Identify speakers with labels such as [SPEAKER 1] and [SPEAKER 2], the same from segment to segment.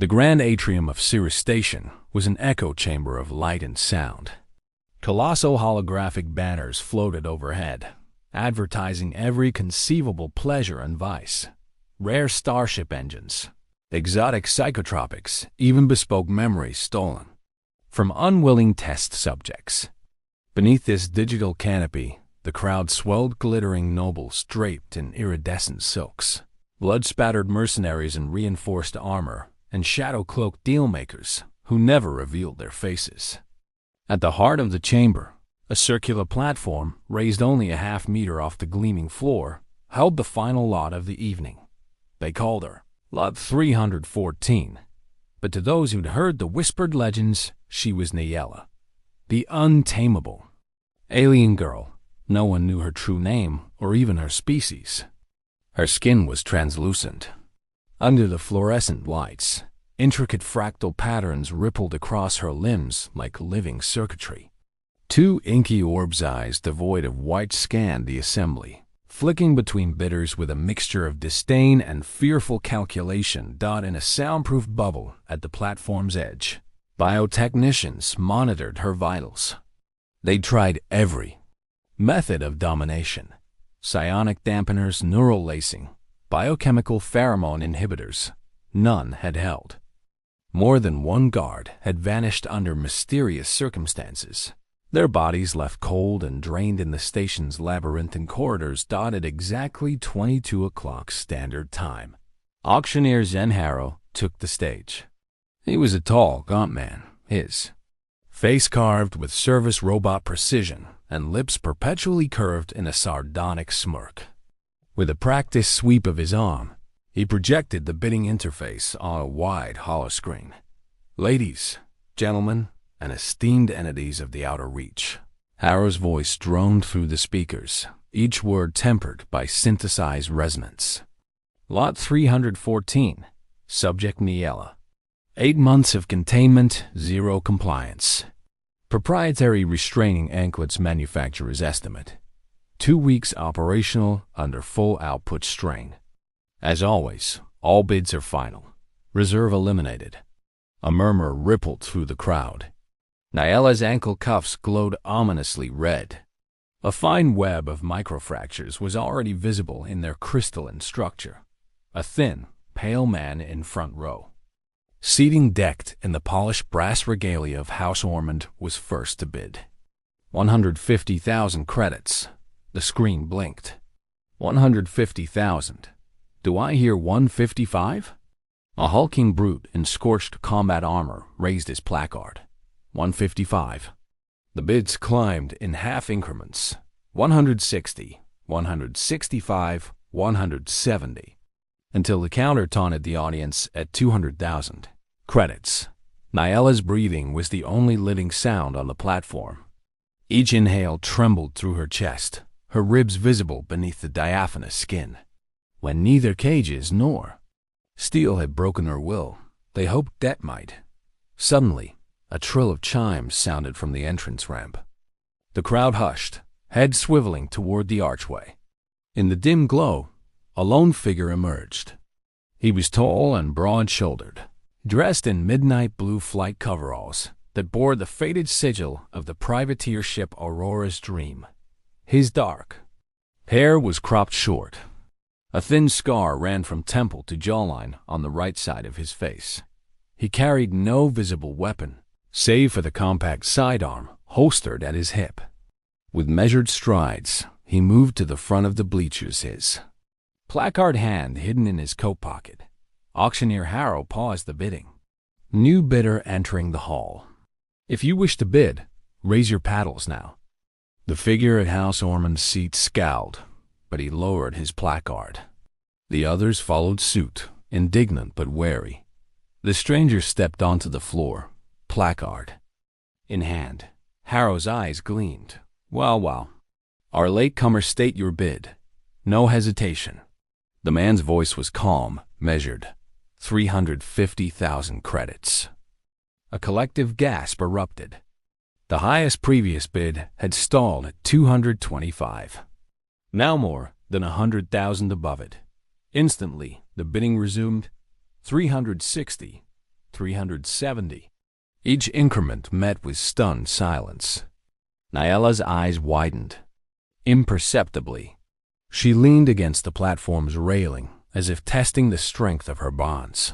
[SPEAKER 1] The grand atrium of Cirrus Station was an echo chamber of light and sound. Colossal holographic banners floated overhead, advertising every conceivable pleasure and vice. Rare starship engines, exotic psychotropics, even bespoke memories stolen from unwilling test subjects. Beneath this digital canopy, the crowd swelled, glittering nobles draped in iridescent silks, blood-spattered mercenaries in reinforced armor, and shadow-cloaked dealmakers who never revealed their faces. At the heart of the chamber, a circular platform, raised only a half-meter off the gleaming floor, held the final lot of the evening. They called her Lot 314, but to those who'd heard the whispered legends, she was Niella, the Untamable. Alien girl, no one knew her true name or even her species. Her skin was translucent. Under the fluorescent lights, intricate fractal patterns rippled across her limbs like living circuitry. Two inky orb's eyes devoid of white scanned the assembly, flicking between bidders with a mixture of disdain and fearful calculation. In a soundproof bubble at the platform's edge, biotechnicians monitored her vitals. They tried every method of domination: psionic dampeners, neural lacing, biochemical pheromone inhibitors. None had held. More than one guard had vanished under mysterious circumstances, their bodies left cold and drained in the station's labyrinthine corridors. At exactly 22 o'clock Standard Time, auctioneer Zenharo took the stage. He was a tall, gaunt man, his face carved with service robot precision and lips perpetually curved in a sardonic smirk. With a practiced sweep of his arm, he projected the bidding interface on a wide holoscreen. Ladies, gentlemen, and esteemed entities of the outer reach, Harrow's voice droned through the speakers, each word tempered by synthesized resonance. Lot 314, subject Niella. 8 months of containment, 0 compliance. Proprietary restraining anklets manufacturer's estimate. 2 weeks operational under full output strain. As always, all bids are final. Reserve eliminated. A murmur rippled through the crowd. Niella's ankle cuffs glowed ominously red. A fine web of microfractures was already visible in their crystalline structure. A thin, pale man in front row, seating decked in the polished brass regalia of House Ormond, was first to bid. 150,000 credits. The screen blinked. 150,000. Do I hear 155? A hulking brute in scorched combat armor raised his placard. 155. The bids climbed in half increments. 160, 165, 170. Until the counter taunted the audience at 200,000 credits. Niella's breathing was the only living sound on the platform. Each inhale trembled through her chest, her ribs visible beneath the diaphanous skin. When neither cages nor steel had broken her will, they hoped debt might. Suddenly, a trill of chimes sounded from the entrance ramp. The crowd hushed, head swiveling toward the archway. In the dim glow, a lone figure emerged. He was tall and broad-shouldered, dressed in midnight blue flight coveralls that bore the faded sigil of the privateer ship Aurora's Dream. His dark hair was cropped short. A thin scar ran from temple to jawline on the right side of his face. He carried no visible weapon, save for the compact sidearm holstered at his hip. With measured strides, he moved to the front of the bleachers, his placard hand hidden in his coat pocket. Auctioneer Harrow paused the bidding. New bidder entering the hall. If you wish to bid, raise your paddles now. The figure at House Ormond's seat scowled, but he lowered his placard. The others followed suit, indignant but wary. The stranger stepped onto the floor, placard in hand. Harrow's eyes gleamed. Well. Our latecomer, state your bid. No hesitation. The man's voice was calm, measured. 350,000 credits. A collective gasp erupted. The highest previous bid had stalled at 225. Now more than 100,000 above it. Instantly, the bidding resumed. 360, 370. Each increment met with stunned silence. Niela's eyes widened. Imperceptibly, she leaned against the platform's railing as if testing the strength of her bonds.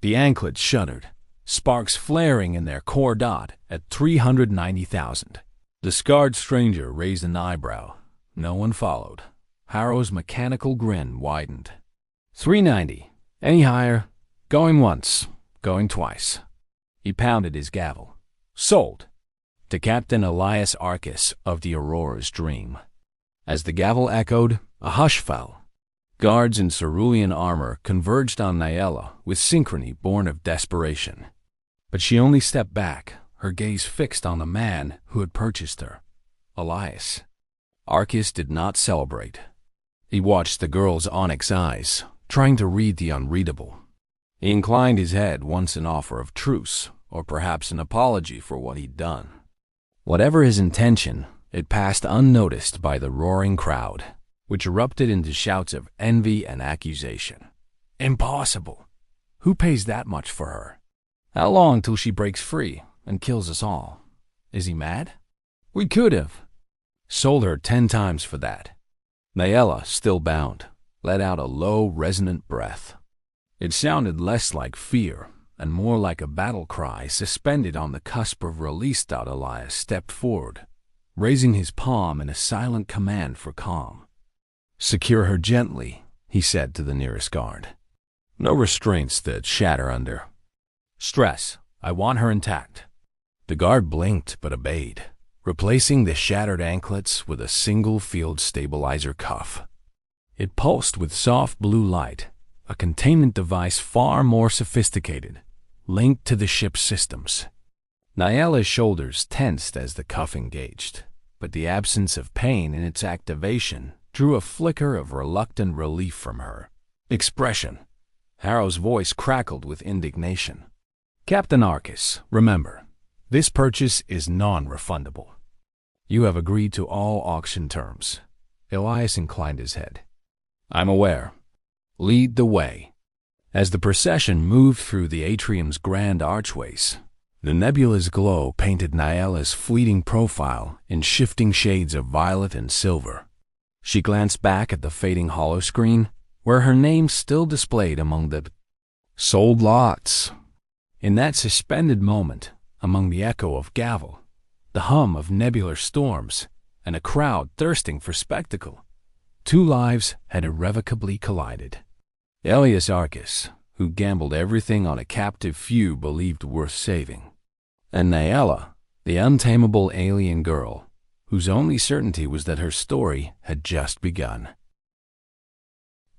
[SPEAKER 1] The anklets shuddered, sparks flaring in their core dot at 390,000. The scarred stranger raised an eyebrow. No one followed. Harrow's mechanical grin widened. 390. Any higher? Going once. Going twice. He pounded his gavel. Sold. To Captain Elias Arcus of the Aurora's Dream. As the gavel echoed, a hush fell. Guards in cerulean armor converged on Niela with synchrony born of desperation. But she only stepped back, her gaze fixed on the man who had purchased her, Elias. Arcus did not celebrate. He watched the girl's onyx eyes, trying to read the unreadable. He inclined his head once in offer of truce, or perhaps an apology for what he'd done. Whatever his intention, it passed unnoticed by the roaring crowd, which erupted into shouts of envy and accusation. Impossible! Who pays that much for her? How long till she breaks free and kills us all? Is he mad? We could have sold her 10 times for that. Niela, still bound, let out a low, resonant breath. It sounded less like fear and more like a battle cry suspended on the cusp of release. Elias stepped forward, raising his palm in a silent command for calm. Secure her gently, he said to the nearest guard. No restraints that shatter under stress. I want her intact. The guard blinked but obeyed, replacing the shattered anklets with a single field stabilizer cuff. It pulsed with soft blue light, a containment device far more sophisticated, linked to the ship's systems. Niela's shoulders tensed as the cuff engaged, but the absence of pain in its activation drew a flicker of reluctant relief from her expression. Harrow's voice crackled with indignation. Captain Arcus, remember, this purchase is non-refundable. You have agreed to all auction terms. Elias inclined his head. I'm aware. Lead the way. As the procession moved through the atrium's grand archways, the nebula's glow painted Niela's fleeting profile in shifting shades of violet and silver. She glanced back at the fading holoscreen, where her name still displayed among the sold lots. In that suspended moment, among the echo of gavel, the hum of nebular storms, and a crowd thirsting for spectacle, 2 lives had irrevocably collided. Elias Arcus, who gambled everything on a captive few believed worth saving, and Niela, the untamable alien girl, whose only certainty was that her story had just begun.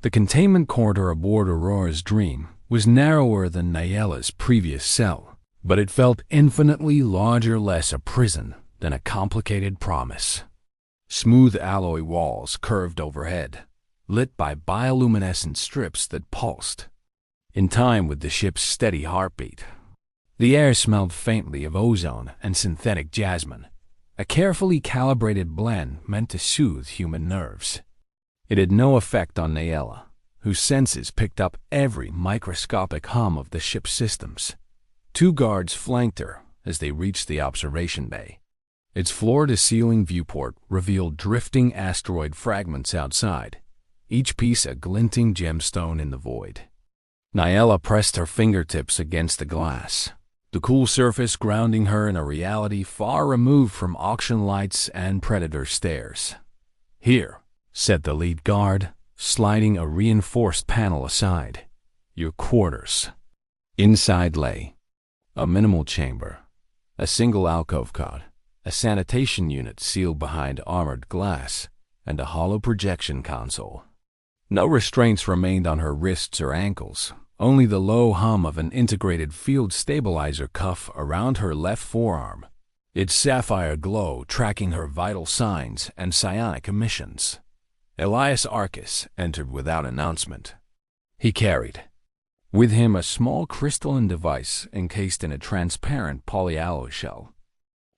[SPEAKER 1] The containment corridor aboard Aurora's Dream was narrower than Niela's previous cell, but it felt infinitely larger, less a prison than a complicated promise. Smooth alloy walls curved overhead, lit by bioluminescent strips that pulsed, in time with the ship's steady heartbeat. The air smelled faintly of ozone and synthetic jasmine, a carefully calibrated blend meant to soothe human nerves. It had no effect on Niela, whose senses picked up every microscopic hum of the ship's systems. 2 guards flanked her as they reached the observation bay. Its floor-to-ceiling viewport revealed drifting asteroid fragments outside, each piece a glinting gemstone in the void. Niela pressed her fingertips against the glass, the cool surface grounding her in a reality far removed from auction lights and predator stares. Here, said the lead guard, sliding a reinforced panel aside. Your quarters. Inside lay a minimal chamber, a single alcove cot, a sanitation unit sealed behind armored glass, and a hollow projection console. No restraints remained on her wrists or ankles, only the low hum of an integrated field stabilizer cuff around her left forearm, its sapphire glow tracking her vital signs and psionic emissions. Elias Arcus entered without announcement. He carried with him a small crystalline device encased in a transparent polyalloy shell.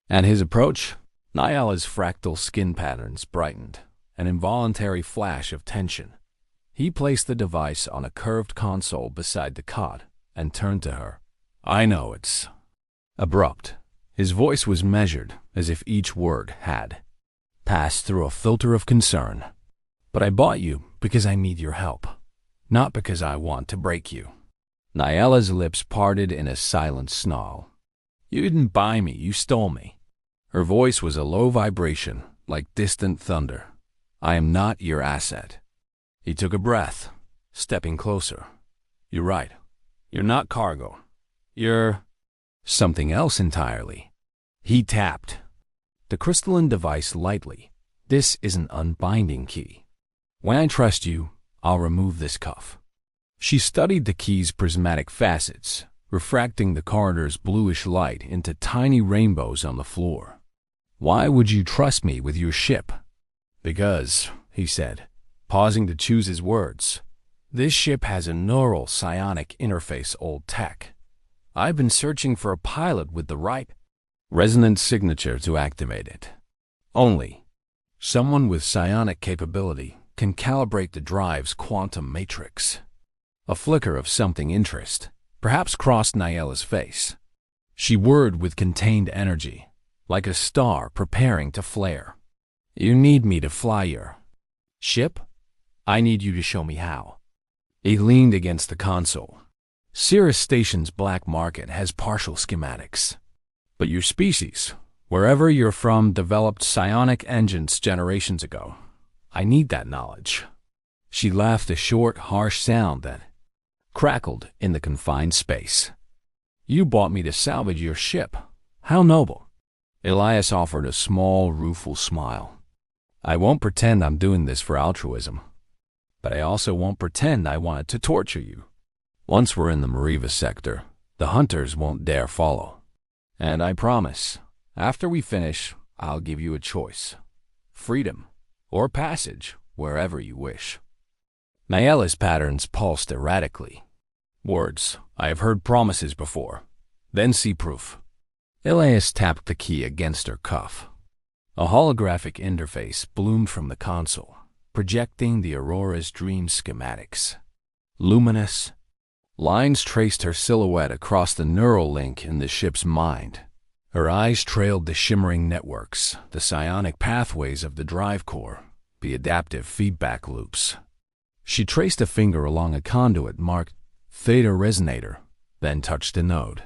[SPEAKER 1] At his approach, Niela's fractal skin patterns brightened, an involuntary flash of tension. He placed the device on a curved console beside the cot and turned to her, I know it's abrupt. His voice was measured, as if each word had passed through a filter of concern. But I bought you because I need your help, not because I want to break you. Nyela's lips parted in a silent snarl. You didn't buy me, you stole me. Her voice was a low vibration, like distant thunder. I am not your asset. He took a breath, stepping closer. You're right. You're not cargo. You're something else entirely. He tapped the crystalline device lightly. This is an unbinding key. When I trust you, I'll remove this cuff. She studied the key's prismatic facets, refracting the corridor's bluish light into tiny rainbows on the floor. Why would you trust me with your ship? Because, he said, pausing to choose his words, this ship has a neural psionic interface old tech. I've been searching for a pilot with the right resonance signature to activate it. Only someone with psionic capability can calibrate the drive's quantum matrix. A flicker of something interest perhaps crossed Nyela's face. She whirred with contained energy, like a star preparing to flare. You need me to fly your ship? I need you to show me how. He leaned against the console. Cirrus Station's black market has partial schematics. But your species, wherever you're from, developed psionic engines generations ago. I need that knowledge. She laughed, a short, harsh sound that crackled in the confined space. You bought me to salvage your ship. How noble. Elias offered a small, rueful smile. I won't pretend I'm doing this for altruism, but I also won't pretend I wanted to torture you. Once we're in the Mariva sector, the hunters won't dare follow. And I promise, after we finish, I'll give you a choice. Freedom or passage, wherever you wish. Nyela's patterns pulsed erratically. Words, I have heard promises before. Then see proof. Elias tapped the key against her cuff. A holographic interface bloomed from the console, projecting the Aurora's dream schematics. Luminous lines traced her silhouette across the neural link in the ship's mind. Her eyes trailed the shimmering networks, the psionic pathways of the drive core, the adaptive feedback loops. She traced a finger along a conduit marked Theta Resonator, then touched a node.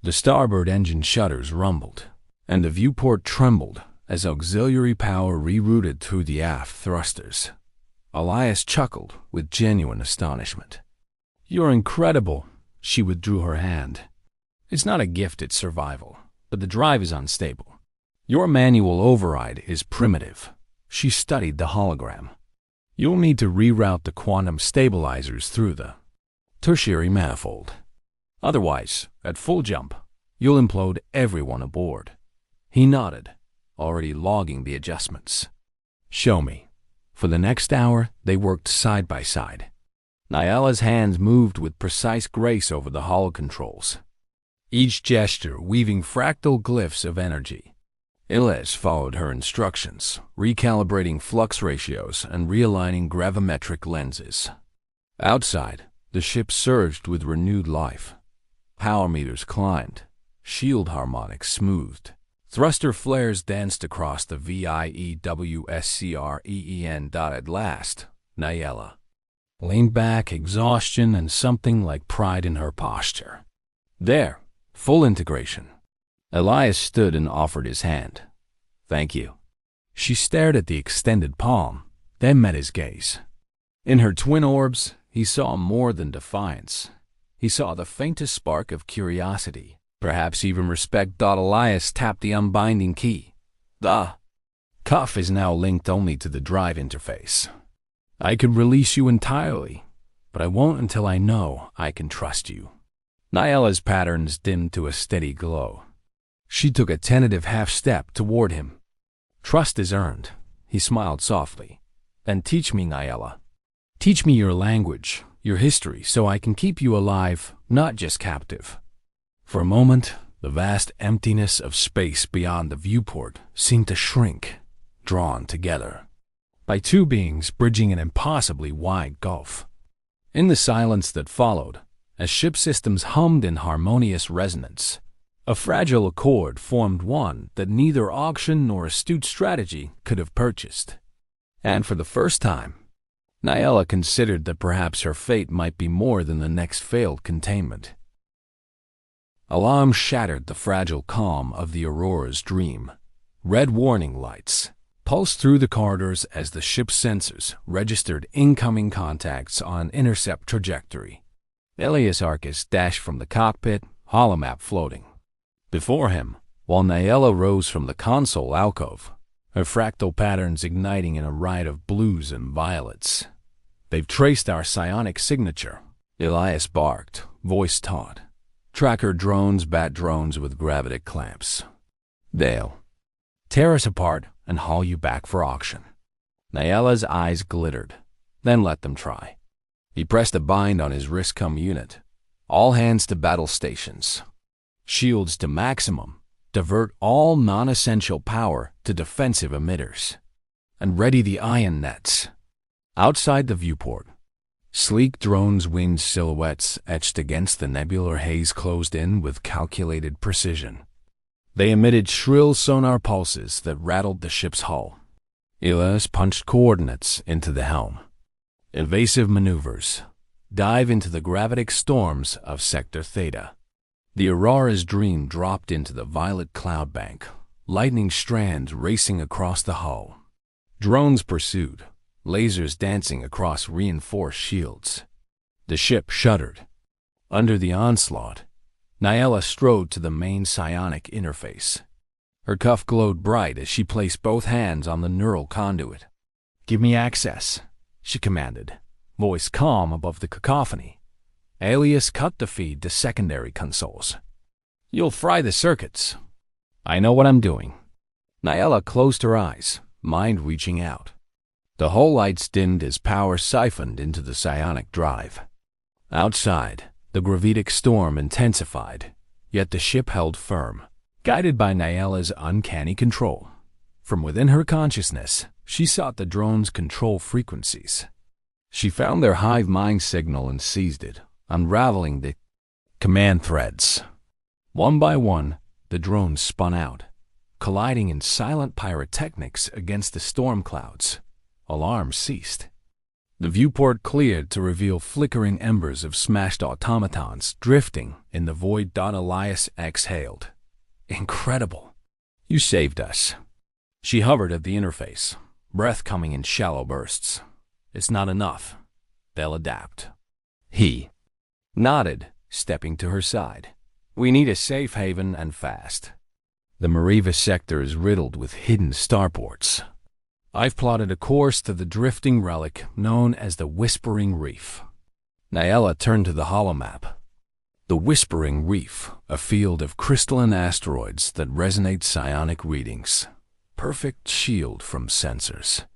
[SPEAKER 1] The starboard engine shutters rumbled, and the viewport trembled as auxiliary power rerouted through the aft thrusters. Elias chuckled with genuine astonishment. You're incredible. She withdrew her hand. It's not a gift, it's survival, but the drive is unstable. Your manual override is primitive. She studied the hologram. You'll need to reroute the quantum stabilizers through the tertiary manifold. Otherwise, at full jump, you'll implode everyone aboard. He nodded, already logging the adjustments. Show me. For the next hour, they worked side by side. Nyela's hands moved with precise grace over the holocontrols, each gesture weaving fractal glyphs of energy. Elias followed her instructions, recalibrating flux ratios and realigning gravimetric lenses. Outside, the ship surged with renewed life. Power meters climbed, shield harmonics smoothed. Thruster flares danced across the VIEWSCREEN. At last, Nyela leaned back, exhaustion and something like pride in her posture. There, full integration. Elias stood and offered his hand. Thank you. She stared at the extended palm, then met his gaze. In her twin orbs, he saw more than defiance. He saw the faintest spark of curiosity, perhaps even respect. Elias tapped the unbinding key. The cuff is now linked only to the drive interface. I could release you entirely, but I won't until I know I can trust you. Nyela's patterns dimmed to a steady glow. She took a tentative half-step toward him. Trust is earned, he smiled softly. Then teach me, Nyela. Teach me your language, your history, so I can keep you alive, not just captive. For a moment, the vast emptiness of space beyond the viewport seemed to shrink, drawn together by two beings bridging an impossibly wide gulf. In the silence that followed, as ship systems hummed in harmonious resonance. A fragile accord formed one that neither auction nor astute strategy could have purchased. And for the first time, Nyella considered that perhaps her fate might be more than the next failed containment. Alarm shattered the fragile calm of the Aurora's dream. Red warning lights pulsed through the corridors as the ship's sensors registered incoming contacts on intercept trajectory. Elias Arcus dashed from the cockpit, holomap floating before him, while Nyella rose from the console alcove, her fractal patterns igniting in a riot of blues and violets. "They've traced our psionic signature," Elias barked, voice taut. "Tracker drones bat drones with gravitic clamps. They'll tear us apart and haul you back for auction." Nyella's eyes glittered. "Then let them try." He pressed a bind on his Riscom unit. "All hands to battle stations. Shields to maximum. Divert all non-essential power to defensive emitters. And ready the ion nets." Outside the viewport, sleek drones' winged silhouettes etched against the nebular haze closed in with calculated precision. They emitted shrill sonar pulses that rattled the ship's hull. Elias punched coordinates into the helm. Evasive maneuvers. Dive into the gravitic storms of Sector Theta. The Aurora's dream dropped into the violet cloud bank, lightning strands racing across the hull. Drones pursued, lasers dancing across reinforced shields. The ship shuddered. Under the onslaught, Nyella strode to the main psionic interface. Her cuff glowed bright as she placed both hands on the neural conduit. "Give me access," she commanded, voice calm above the cacophony. Alias cut the feed to secondary consoles. "You'll fry the circuits." "I know what I'm doing." Nyella closed her eyes, mind reaching out. The hull lights dimmed as power siphoned into the psionic drive. Outside, the gravitic storm intensified, yet the ship held firm, guided by Nyella's uncanny control. From within her consciousness, she sought the drone's control frequencies. She found their hive mind signal and seized it, unraveling the command threads. One by one, the drones spun out, colliding in silent pyrotechnics against the storm clouds. Alarm ceased. The viewport cleared to reveal flickering embers of smashed automatons drifting in the void. Elias exhaled. "Incredible. You saved us." She hovered at the interface, breath coming in shallow bursts. "It's not enough. They'll adapt." He nodded, stepping to her side. "We need a safe haven and fast. The Mariva sector is riddled with hidden starports. I've plotted a course to the drifting relic known as the Whispering Reef." Nyella turned to the holomap. The Whispering Reef, a field of crystalline asteroids that resonate psionic readings. Perfect shield from sensors.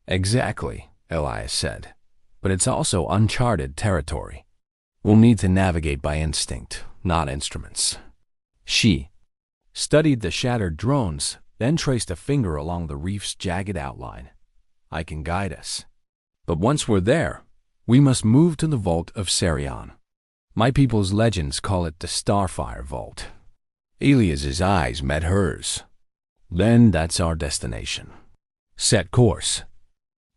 [SPEAKER 1] "Exactly," Elias said. "But it's also uncharted territory. We'll need to navigate by instinct, not instruments." She studied the shattered drones, then traced a finger along the reef's jagged outline. "I can guide us. But once we're there, we must move to the Vault of Serion. My people's legends call it the Starfire Vault." Elias's eyes met hers. "Then that's our destination. Set course."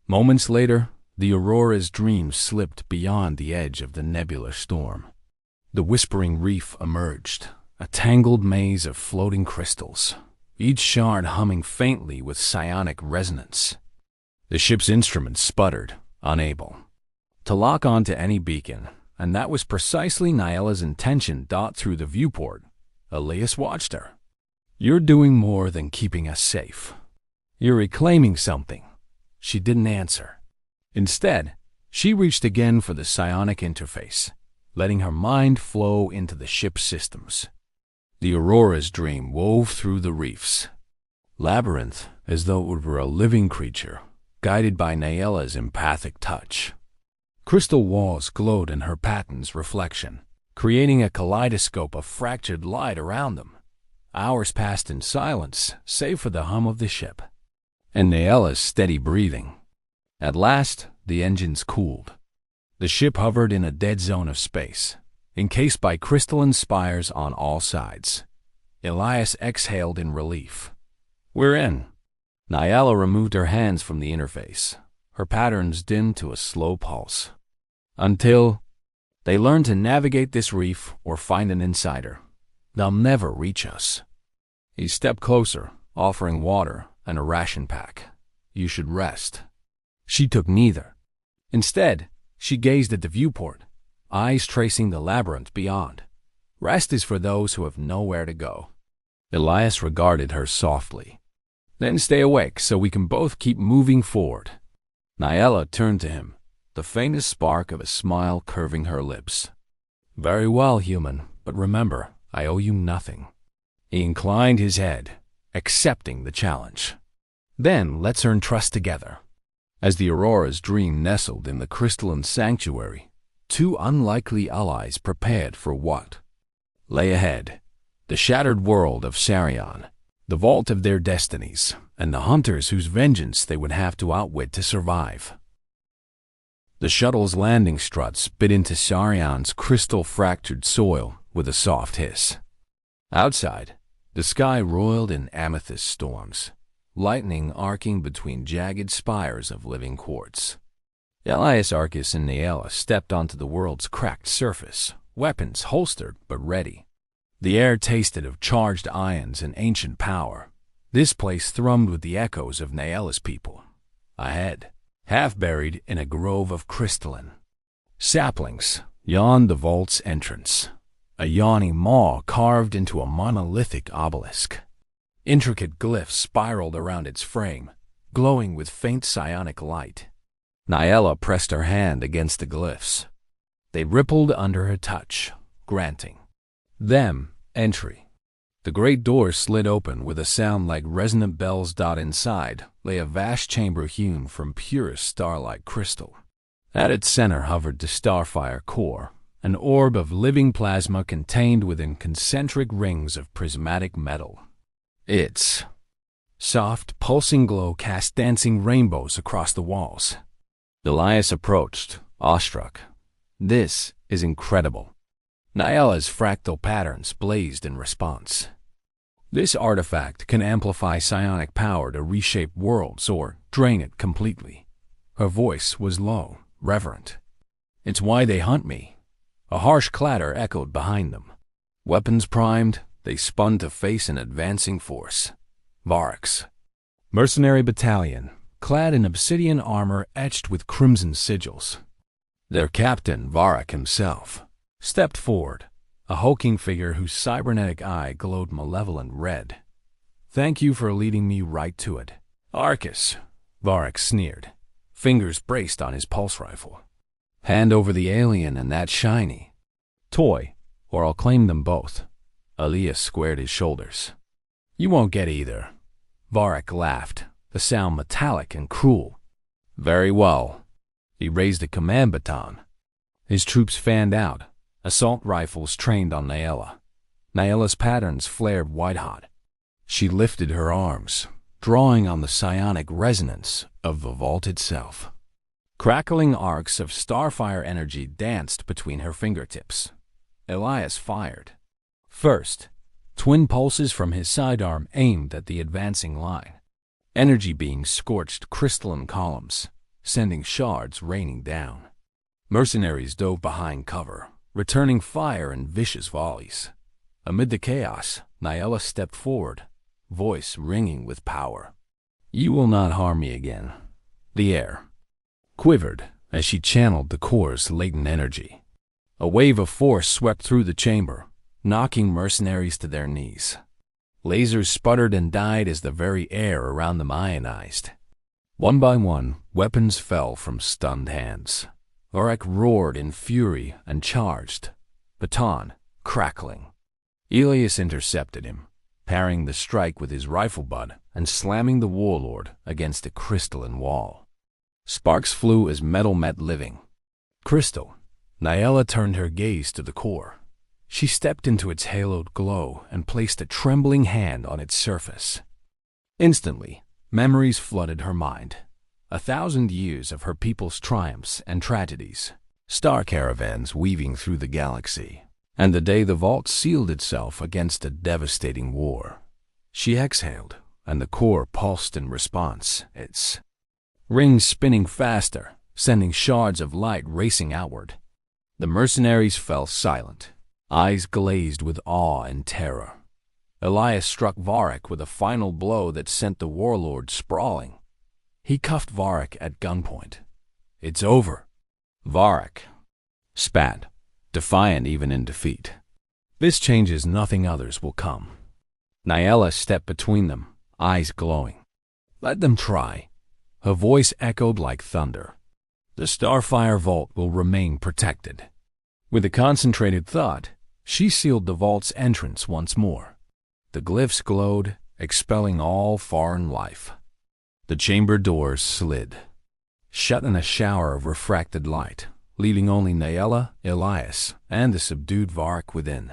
[SPEAKER 1] Moments later, the Aurora's dream slipped beyond the edge of the nebular storm. The Whispering Reef emerged, a tangled maze of floating crystals, each shard humming faintly with psionic resonance. The ship's instruments sputtered, unable to lock onto any beacon, and that was precisely Nyella's intention. Through the viewport, Elias watched her. "You're doing more than keeping us safe. You're reclaiming something." She didn't answer. Instead, she reached again for the psionic interface, letting her mind flow into the ship's systems. The Aurora's dream wove through the reefs. Labyrinth, as though it were a living creature, guided by Nyella's empathic touch. Crystal walls glowed in her patent's reflection, creating a kaleidoscope of fractured light around them. Hours passed in silence, save for the hum of the ship, and Nyella's steady breathing. At last, the engines cooled. The ship hovered in a dead zone of space, encased by crystalline spires on all sides. Elias exhaled in relief. "We're in." Nyala removed her hands from the interface, her patterns dimmed to a slow pulse. "Until they learn to navigate this reef or find an insider, they'll never reach us." He stepped closer, offering water and a ration pack. "You should rest." She took neither. Instead, she gazed at the viewport, eyes tracing the labyrinth beyond. "Rest is for those who have nowhere to go." Elias regarded her softly. "Then stay awake so we can both keep moving forward." Nyala turned to him, the faintest spark of a smile curving her lips. "Very well, human, but remember, I owe you nothing." He inclined his head, accepting the challenge. "Then let's earn trust together." As the Aurora's dream nestled in the crystalline sanctuary, two unlikely allies prepared for what lay ahead: the shattered world of Sarion, the vault of their destinies, and the hunters whose vengeance they would have to outwit to survive. The shuttle's landing struts bit into Sarion's crystal-fractured soil with a soft hiss. Outside, the sky roiled in amethyst storms, lightning arcing between jagged spires of living quartz. Elias, Arcus, and Nyala stepped onto the world's cracked surface, weapons holstered but ready. The air tasted of charged ions and ancient power. This place thrummed with the echoes of Nyala's people. Ahead, half buried in a grove of crystalline saplings, yawned the vault's entrance, a yawning maw carved into a monolithic obelisk. Intricate glyphs spiraled around its frame, glowing with faint psionic light. Nyala pressed her hand against the glyphs. They rippled under her touch, granting them entry. The great door slid open with a sound like resonant bells. Inside lay a vast chamber hewn from purest starlight crystal. At its center hovered the starfire core, an orb of living plasma contained within concentric rings of prismatic metal. Its soft, pulsing glow cast dancing rainbows across the walls. Elias approached, awestruck. "This is incredible." Nyala's fractal patterns blazed in response. "This artifact can amplify psionic power to reshape worlds or drain it completely." Her voice was low, reverent. "It's why they hunt me." A harsh clatter echoed behind them. Weapons primed, they spun to face an advancing force. Orcs. Mercenary battalion, clad in obsidian armor etched with crimson sigils. Their captain, Varak himself, stepped forward, a hulking figure whose cybernetic eye glowed malevolent red. "Thank you for leading me right to it, Arcus," Varak sneered, fingers braced on his pulse rifle. "Hand over the alien and that shiny toy, or I'll claim them both." Elias squared his shoulders. "You won't get either." Varak laughed, the sound metallic and cruel. "Very well." He raised a command baton. His troops fanned out, assault rifles trained on Nyala. Nyala's patterns flared white-hot. She lifted her arms, drawing on the psionic resonance of the vault itself. Crackling arcs of starfire energy danced between her fingertips. Elias fired. First, twin pulses from his sidearm aimed at the advancing line. Energy beings scorched crystalline columns, sending shards raining down. Mercenaries dove behind cover, returning fire in vicious volleys. Amid the chaos, Nyala stepped forward, voice ringing with power. "You will not harm me again." The air quivered as she channeled the core's latent energy. A wave of force swept through the chamber, knocking mercenaries to their knees. Lasers sputtered and died as the very air around them ionized. One by one, weapons fell from stunned hands. Orc roared in fury and charged, baton crackling. Elias intercepted him, parrying the strike with his rifle butt and slamming the warlord against a crystalline wall. Sparks flew as metal met living. Crystal. Nyala turned her gaze to the core. She stepped into its haloed glow and placed a trembling hand on its surface. Instantly, memories flooded her mind. 1,000 years of her people's triumphs and tragedies. star caravans weaving through the galaxy, and the day the vault sealed itself against a devastating war. She exhaled, and the core pulsed in response, its rings spinning faster, sending shards of light racing outward. The mercenaries fell silent, eyes glazed with awe and terror. Elias struck Varric with a final blow that sent the warlord sprawling. He cuffed Varric at gunpoint. "It's over." Varric spat, defiant even in defeat. "This changes nothing, others will come." Nyella stepped between them, eyes glowing. "Let them try." Her voice echoed like thunder. "The Starfire Vault will remain protected." With a concentrated thought, she sealed the vault's entrance once more. The glyphs glowed, expelling all foreign life. The chamber doors slid shut in a shower of refracted light, leaving only Nyella, Elias, and the subdued Varric within.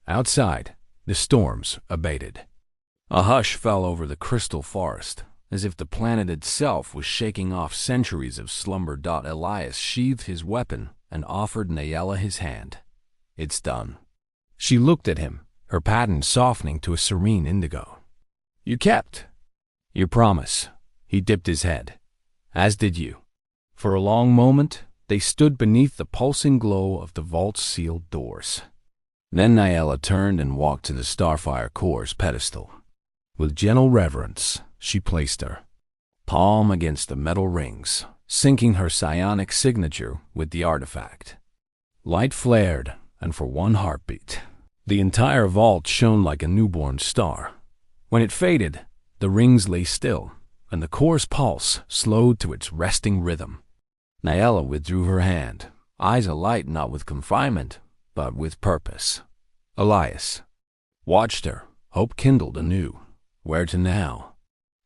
[SPEAKER 1] Outside, the storms abated. A hush fell over the crystal forest, as if the planet itself was shaking off centuries of slumber. Elias sheathed his weapon and offered Nyella his hand. "It's done." She looked at him, her pattern softening to a serene indigo. "You kept your promise." He dipped his head. "As did you." For a long moment, they stood beneath the pulsing glow of the vault's sealed doors. Then Nyella turned and walked to the Starfire core's pedestal. With gentle reverence, she placed her palm against the metal rings, syncing her psionic signature with the artifact. Light flared, and for one heartbeat, the entire vault shone like a newborn star. When it faded, the rings lay still, and the core's pulse slowed to its resting rhythm. Nyella withdrew her hand, eyes alight not with confinement, but with purpose. Elias watched her, hope kindled anew. Where to now?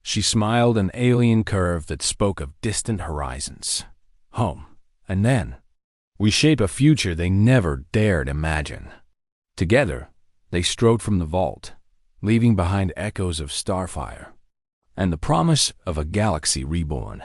[SPEAKER 1] She smiled, an alien curve that spoke of distant horizons. Home. And then, we shape a future they never dared imagine. Together, they strode from the vault, leaving behind echoes of Starfire and the promise of a galaxy reborn.